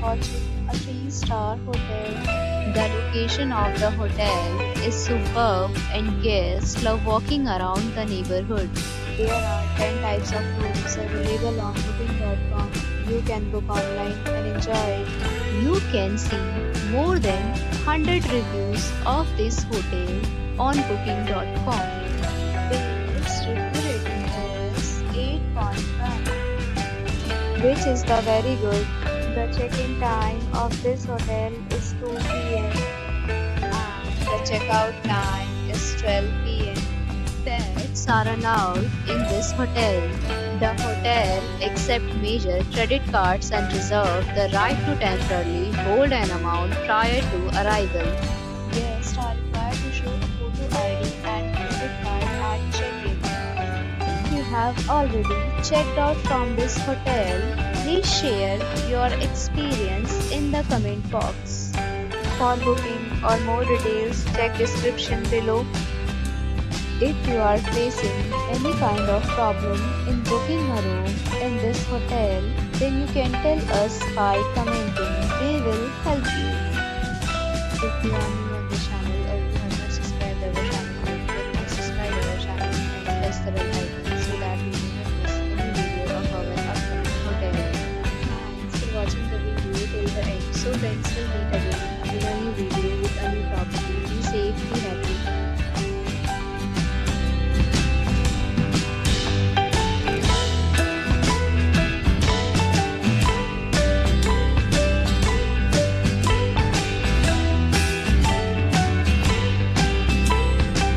watching a 3-star hotel. The location of the hotel is superb and guests love walking around the neighborhood. There are 10 types of rooms available on booking.com. You can book online and enjoy it. You can see more than 100 reviews of this hotel on booking.com. Its review rating is 8.1, which is the very good. The check-in time of this hotel is 2 p.m. and the checkout time is 12 p.m. Pets are allowed in this hotel. The hotel accepts major credit cards and reserves the right to temporarily hold an amount prior to arrival. Guests are required to show a photo ID and credit card at check-in. If you have already checked out from this hotel, please share your experience in the comment box. For booking or more details, check description below. If you are facing any kind of problem in booking a room in this hotel, then you can tell us by commenting. We will help you. If you are